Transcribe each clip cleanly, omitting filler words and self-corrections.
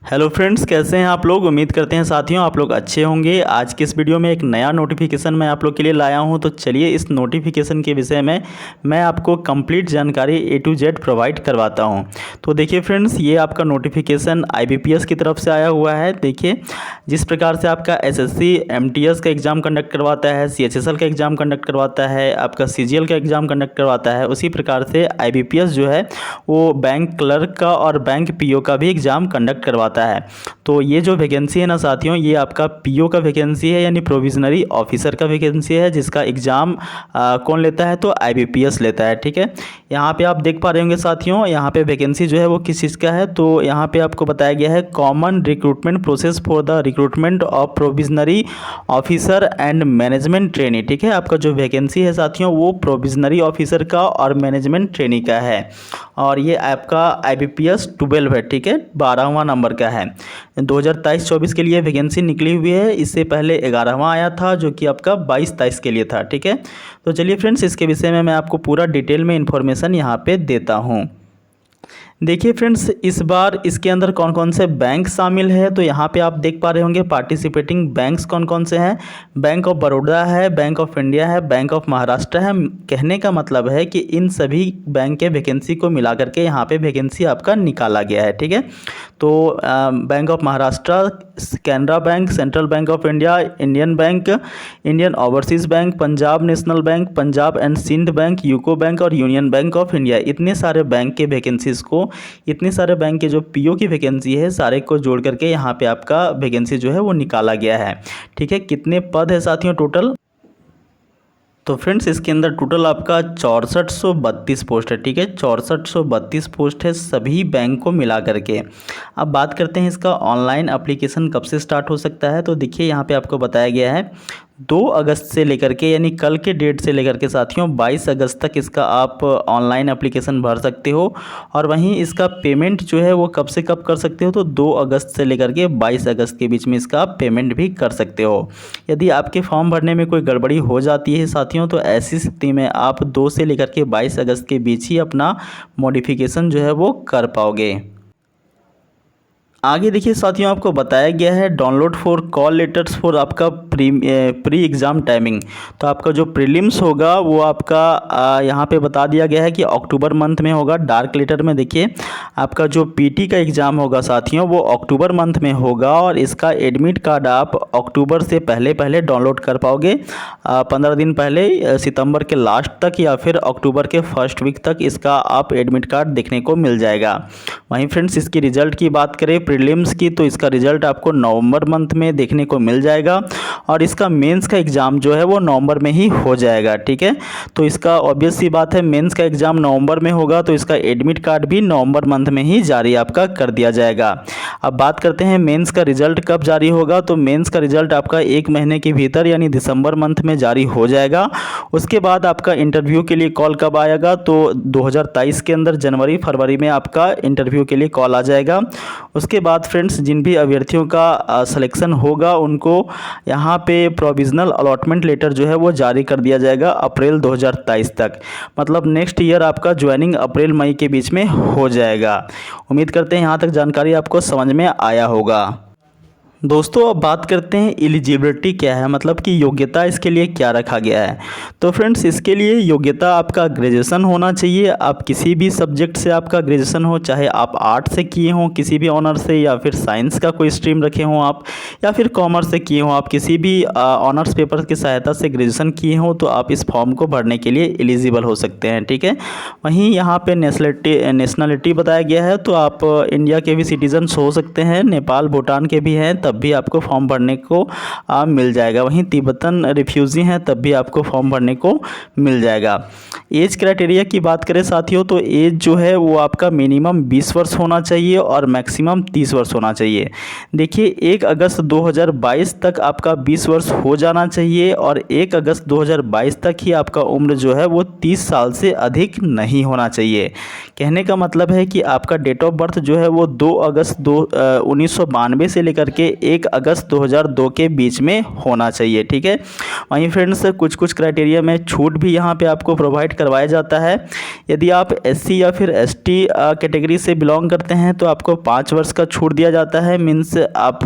Hello friends, कैसे हैं आप लोग। उम्मीद करते हैं साथियों आप लोग अच्छे होंगे। आज के इस वीडियो में एक नया नोटिफिकेशन मैं आप लोग के लिए लाया हूं। तो चलिए इस नोटिफिकेशन के विषय में मैं आपको कंप्लीट जानकारी A to Z प्रोवाइड करवाता हूं। तो देखिए फ्रेंड्स, ये आपका नोटिफिकेशन IBPS की तरफ से आया हुआ है। देखिए जिस प्रकार से आपका SSC MTS का एग्ज़ाम कंडक्ट करवाता है, CHSL का एग्ज़ाम कंडक्ट करवाता है, आपका CGL का एग्ज़ाम कंडक्ट करवाता है, उसी प्रकार से IBPS जो है वो बैंक क्लर्क का और बैंक PO का भी एग्ज़ाम कंडक्ट करवाता है। तो ये जो वैकेंसी है ना साथियों, ये आपका PO का वैकेंसी है, यानी प्रोविजनरी ऑफिसर का वैकेंसी है, जिसका एग्ज़ाम कौन लेता है तो IBPS लेता है। ठीक है, यहाँ पे आप देख पा रहे होंगे साथियों, यहाँ पे वैकेंसी जो है वो किस चीज़ का है। तो यहाँ पे आपको बताया गया है common recruitment process for the recruitment of provisionary officer and management trainee. ठीक है, आपका जो वैकेंसी है साथियों वो प्रोविजनरी ऑफिसर का और मैनेजमेंट ट्रेनी का है, और ये आपका IBPS 12 है। ठीक है, 12वां नंबर का है। 2023-24 के लिए वैकेंसी निकली हुई है। इससे पहले 11वां आया था जो कि आपका 22-23 के लिए था। ठीक है, तो चलिए फ्रेंड्स, इसके विषय में मैं आपको पूरा डिटेल में इन्फॉर्मेशन यहाँ पे देता हूँ। देखिए फ्रेंड्स, इस बार इसके अंदर कौन कौन से बैंक शामिल है। तो यहाँ पे आप देख पा रहे होंगे पार्टिसिपेटिंग बैंक्स कौन कौन से हैं। बैंक ऑफ बड़ौदा है, बैंक ऑफ इंडिया है, बैंक ऑफ महाराष्ट्र है। कहने का मतलब है कि इन सभी बैंक के वैकेंसी को मिला करके यहाँ पे वैकेंसी आपका निकाला गया है। ठीक है, तो bank of Maharashtra, Canara bank, central bank of India, Indian bank, Indian overseas bank, Punjab national bank, Punjab and Sind bank, UCO bank और यूनियन बैंक ऑफ इंडिया, इतने सारे बैंक के वैकेंसीज़ को, इतने सारे बैंक के जो PO की वैकेंसी है सारे को जोड़ करके यहाँ पे आपका वैकेंसी जो है वो निकाला गया है। ठीक है, कितने पद है साथियों टोटल। तो फ्रेंड्स, इसके अंदर टोटल आपका 6432 पोस्ट है। ठीक है, 6432 पोस्ट है सभी बैंक को मिला करके। अब बात करते हैं इसका ऑनलाइन एप्लीकेशन कब से स्टार्ट हो सकता है। तो देखिए यहाँ पे आपको बताया गया है 2 अगस्त से लेकर के, यानी कल के डेट से लेकर के साथियों 22 अगस्त तक इसका आप ऑनलाइन एप्लीकेशन भर सकते हो। और वहीं इसका पेमेंट जो है वो कब से कब कर सकते हो, तो 2 अगस्त से लेकर के 22 अगस्त के बीच में इसका आप पेमेंट भी कर सकते हो। यदि आपके फॉर्म भरने में कोई गड़बड़ी हो जाती है साथियों, तो ऐसी स्थिति में आप 2 से लेकर के 22 अगस्त के बीच ही अपना मॉडिफिकेशन जो है वो कर पाओगे। आगे देखिए साथियों, आपको बताया गया है download for call letters for आपका प्री एग्ज़ाम टाइमिंग। तो आपका जो प्रीलिम्स होगा वो आपका यहाँ पे बता दिया गया है कि अक्टूबर मंथ में होगा। डार्क लेटर में देखिए आपका जो PT का एग्ज़ाम होगा साथियों वो अक्टूबर मंथ में होगा, और इसका एडमिट कार्ड आप अक्टूबर से पहले पहले डाउनलोड कर पाओगे। 15 दिन पहले, सितंबर के लास्ट तक या फिर अक्टूबर के फर्स्ट वीक तक इसका आप एडमिट कार्ड देखने को मिल जाएगा। वहीं फ्रेंड्स, इसकी रिज़ल्ट की बात करें प्रीलिम्स की, तो इसका रिज़ल्ट आपको नवंबर मंथ में देखने को मिल जाएगा, और इसका मेंस का एग्ज़ाम जो है वो नवंबर में ही हो जाएगा। ठीक है, तो इसका ऑब्वियस सी बात है मेंस का एग्ज़ाम नवंबर में होगा, तो इसका एडमिट कार्ड भी नवंबर मंथ में ही जारी आपका कर दिया जाएगा। अब बात करते हैं मेंस का रिज़ल्ट कब जारी होगा। तो मेंस का रिज़ल्ट आपका 1 महीने के भीतर यानी दिसंबर मंथ में जारी हो जाएगा। उसके बाद आपका इंटरव्यू के लिए कॉल कब आएगा, तो 2023 के अंदर जनवरी फरवरी में आपका इंटरव्यू के लिए कॉल आ जाएगा। उसके बाद फ्रेंड्स, जिन भी अभ्यर्थियों का सिलेक्शन होगा उनको यहाँ पे प्रोविजनल अलॉटमेंट लेटर जो है वो जारी कर दिया जाएगा अप्रैल 2023 तक। मतलब नेक्स्ट ईयर आपका ज्वाइनिंग अप्रैल मई के बीच में हो जाएगा। उम्मीद करते हैं यहाँ तक जानकारी आपको समझ में आया होगा। दोस्तों, अब बात करते हैं एलिजिबिलिटी क्या है, मतलब कि योग्यता इसके लिए क्या रखा गया है। तो फ्रेंड्स, इसके लिए योग्यता आपका ग्रेजुएशन होना चाहिए। आप किसी भी सब्जेक्ट से आपका ग्रेजुएशन हो, चाहे आप आर्ट से किए हों किसी भी ऑनर से, या फिर साइंस का कोई स्ट्रीम रखे हों आप, या फिर कॉमर्स से किए हों आप, किसी भी ऑनर्स पेपर की सहायता से ग्रेजुएशन किए हों, तो आप इस फॉर्म को भरने के लिए एलिजिबल हो सकते हैं। ठीक है, वहीं यहाँ पर नेशनलिटी बताया गया है, तो आप इंडिया के भी सिटीजन्स हो सकते हैं, नेपाल भूटान के भी हैं, तब भी आपको फॉर्म भरने को मिल जाएगा। वहीं तिब्बतन रिफ्यूजी हैं, तब भी आपको फॉर्म भरने को मिल जाएगा। एज क्राइटेरिया की बात करें साथियों, तो एज जो है वो आपका मिनिमम 20 वर्ष होना चाहिए और मैक्सिमम 30 वर्ष होना चाहिए। देखिए 1 अगस्त 2022 तक आपका 20 वर्ष हो जाना चाहिए, और 1 अगस्त 2022 तक ही आपका उम्र जो है वो 30 साल से अधिक नहीं होना चाहिए। कहने का मतलब है कि आपका डेट ऑफ बर्थ जो है वो 2 अगस्त 1992 से लेकर के 1 अगस्त 2002 के बीच में होना चाहिए। ठीक है, वहीं फ्रेंड्स कुछ कुछ क्राइटेरिया में छूट भी यहाँ पे आपको प्रोवाइड करवाया जाता है। यदि आप SC या फिर ST कैटेगरी से बिलोंग करते हैं तो आपको 5 वर्ष का छूट दिया जाता है। मीन्स आप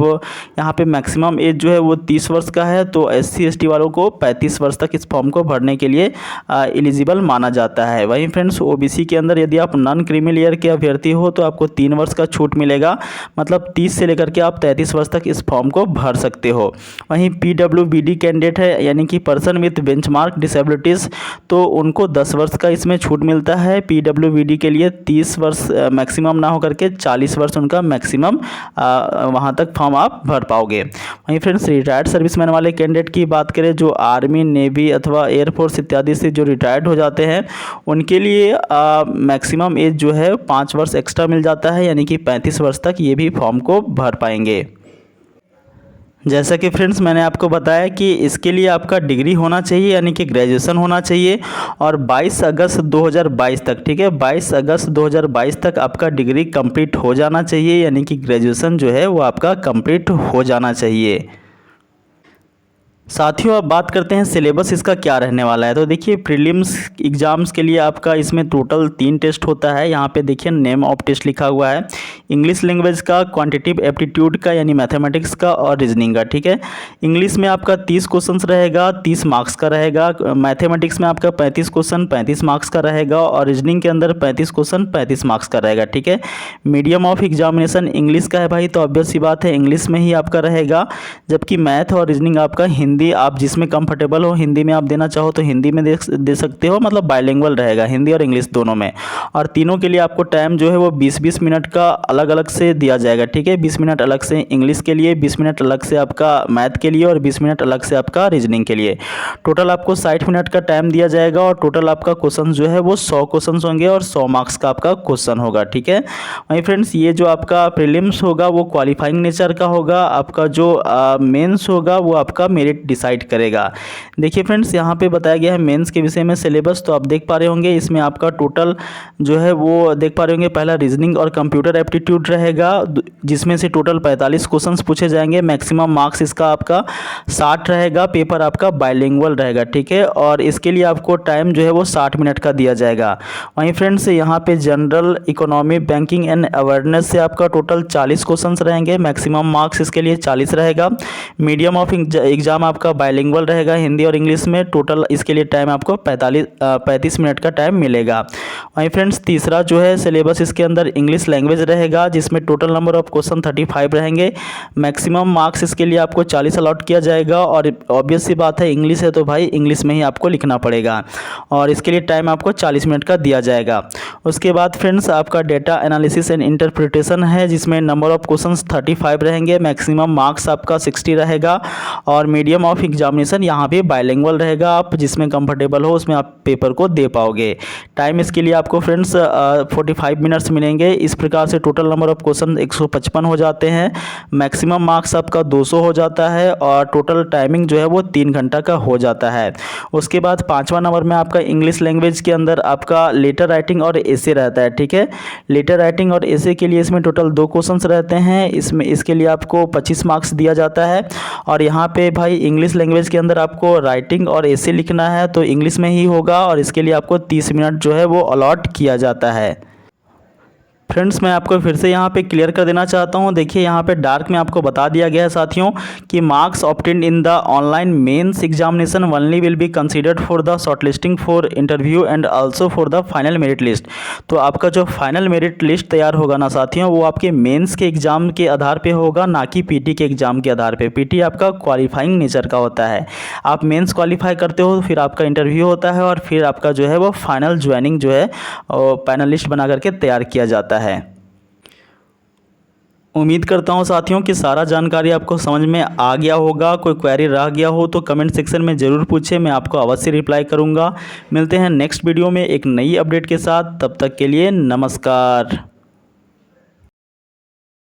यहाँ पे मैक्सिमम एज जो है वो 30 वर्ष का है, तो SC ST वालों को 35 वर्ष तक इस फॉर्म को भरने के लिए एलिजिबल माना जाता है। वहीं फ्रेंड्स OBC के अंदर यदि आप नॉन क्रीमी लेयर के अभ्यर्थी हो तो आपको 3 वर्ष का छूट मिलेगा, मतलब 30 से लेकर के आप 33 वर्ष तक इस फॉर्म को भर सकते हो। वहीं PWBD कैंडिडेट है, यानी कि पर्सन विथ बेंचमार्क डिसेबिलिटीज़, तो उनको 10 वर्ष का इसमें छूट मिलता है। PWBD के लिए 30 वर्ष मैक्सिमम ना होकर के 40 वर्ष उनका मैक्सिमम वहाँ तक फॉर्म आप भर पाओगे। वहीं फ्रेंड्स रिटायर्ड सर्विसमैन वाले कैंडिडेट की बात करें, जो आर्मी, नेवी अथवा एयरफोर्स इत्यादि से जो रिटायर्ड हो जाते हैं उनके लिए मैक्सिमम एज जो है 5 वर्ष एक्स्ट्रा मिल जाता है, यानी कि 35 वर्ष तक ये भी फॉर्म को भर पाएंगे। जैसा कि फ्रेंड्स मैंने आपको बताया कि इसके लिए आपका डिग्री होना चाहिए, यानी कि ग्रेजुएशन होना चाहिए, और 22 अगस्त 2022 तक, ठीक है, 22 अगस्त 2022 तक आपका डिग्री कंप्लीट हो जाना चाहिए, यानी कि ग्रेजुएशन जो है वो आपका कंप्लीट हो जाना चाहिए। साथियों अब बात करते हैं सिलेबस इसका क्या रहने वाला है। तो देखिए प्रीलिम्स एग्ज़ाम्स के लिए आपका इसमें टोटल 3 टेस्ट होता है। यहाँ पे देखिए नेम ऑफ टेस्ट लिखा हुआ है, इंग्लिश लैंग्वेज का, क्वांटिटेटिव एप्टीट्यूड का यानी मैथमेटिक्स का, और रीजनिंग का। ठीक है, इंग्लिश में आपका 30 क्वेश्चंस रहेगा, 30 मार्क्स का रहेगा। मैथमेटिक्स में आपका 35 क्वेश्चन 35 मार्क्स का रहेगा, और रीजनिंग के अंदर 35 क्वेश्चन 35 मार्क्स का रहेगा। ठीक है, मीडियम ऑफ एग्जामिनेशन इंग्लिश का है भाई, तो ऑब्वियस सी बात है इंग्लिश में ही आपका रहेगा। जबकि मैथ और रीजनिंग आपका हिंदी, आप जिसमें कंफर्टेबल हो, हिंदी में आप देना चाहो तो हिंदी में दे सकते हो, मतलब बाइलिंगुअल रहेगा, हिंदी और इंग्लिश दोनों में। और तीनों के लिए आपको टाइम जो है वो 20-20 मिनट का अलग अलग से दिया जाएगा। ठीक है, 20 मिनट अलग से इंग्लिश के लिए, 20 मिनट अलग से आपका मैथ के लिए, और 20 मिनट अलग से आपका रीजनिंग के लिए। टोटल आपको 60 मिनट का टाइम दिया जाएगा, और टोटल आपका क्वेश्चन जो है वो 100 क्वेश्चन होंगे, और 100 मार्क्स का आपका क्वेश्चन होगा। ठीक है, वहीं फ्रेंड्स ये जो आपका प्रीलिम्स होगा वो क्वालिफाइंग नेचर का होगा, आपका जो मेंस होगा वो आपका मेरिट डिसाइड करेगा। देखिए फ्रेंड्स यहाँ पे बताया गया है मेंस के विषय में सिलेबस, तो आप देख पा रहे होंगे इसमें आपका टोटल जो है वो देख पा रहे होंगे, पहला रीजनिंग और कंप्यूटर एप्टीट्यूड रहेगा, जिसमें से टोटल 45 क्वेश्चंस पूछे जाएंगे। मैक्सिमम मार्क्स इसका आपका 60 रहेगा, पेपर आपका बाइलिंगुअल रहेगा। ठीक है, और इसके लिए आपको टाइम जो है वो 60 मिनट का दिया जाएगा। वहीं फ्रेंड्स यहाँ पे general economy, banking and awareness से आपका टोटल 40 क्वेश्चंस रहेंगे, मैक्सिमम मार्क्स इसके लिए 40 रहेगा। मीडियम ऑफ एग्जाम आपका बाइलिंगुअल रहेगा, हिंदी और इंग्लिश में। टोटल इसके लिए टाइम आपको 35 मिनट का टाइम मिलेगा। वहीं फ्रेंड्स तीसरा जो है सिलेबस इसके अंदर इंग्लिश लैंग्वेज रहेगा, जिसमें टोटल नंबर ऑफ क्वेश्चन 35 रहेंगे, मैक्सिमम मार्क्स इसके लिए आपको 40 अलॉट किया जाएगा। और ऑब्वियस सी बात है इंग्लिश है तो भाई इंग्लिश में ही आपको लिखना पड़ेगा, और इसके लिए टाइम आपको 40 मिनट का दिया जाएगा। उसके बाद फ्रेंड्स आपका डेटा एनालिसिस एंड इंटरप्रिटेशन है, जिसमें नंबर ऑफ क्वेश्चंस 35 रहेंगे, मैक्सिमम मार्क्स आपका 60 रहेगा, और मीडियम ऑफ एग्जामिनेशन यहाँ पे बाइलिंगुअल रहेगा, आप जिसमें कंफर्टेबल हो उसमें आप पेपर को दे पाओगे। टाइम इसके लिए आपको फ्रेंड्स 45 मिनट्स मिलेंगे। इस प्रकार से टोटल नंबर ऑफ क्वेश्चन 155 हो जाते हैं, मैक्सिमम मार्क्स आपका 200 हो जाता है, और टोटल टाइमिंग जो है वो 3 घंटा का हो जाता है। उसके बाद 5वां नंबर में आपका इंग्लिश लैंग्वेज के अंदर आपका लेटर राइटिंग और एसे रहता है। ठीक है, लेटर राइटिंग और एसे के लिए इसमें टोटल 2 क्वेश्चंस रहते हैं, इसके लिए आपको 25 मार्क्स दिया जाता है। और यहाँ पे भाई इंग्लिश लैंग्वेज के अंदर आपको राइटिंग और एसे लिखना है तो इंग्लिश में ही होगा, और इसके लिए आपको 30 मिनट जो है वो अलॉट किया जाता है। फ्रेंड्स मैं आपको फिर से यहाँ पे क्लियर कर देना चाहता हूँ, देखिए यहाँ पे डार्क में आपको बता दिया गया है साथियों कि marks obtained in the online mains examination only will be considered for the shortlisting for interview and also for the final merit list. तो आपका जो फाइनल मेरिट लिस्ट तैयार होगा ना साथियों, वो आपके मेंस के एग्जाम के आधार पर होगा, ना कि पीटी के एग्जाम के आधार पर। पीटी आपका क्वालिफाइंग नेचर का होता है, आप मेन्स क्वालिफाई करते हो, फिर आपका इंटरव्यू होता है, और फिर आपका जो है वो फाइनल ज्वाइनिंग जो है पैनलिस्ट बना करके तैयार किया जाता है। उम्मीद करता हूं साथियों कि सारा जानकारी आपको समझ में आ गया होगा। कोई क्वेरी रह गया हो तो कमेंट सेक्शन में ज़रूर पूछें, मैं आपको अवश्य रिप्लाई करूंगा। मिलते हैं नेक्स्ट वीडियो में एक नई अपडेट के साथ, तब तक के लिए नमस्कार।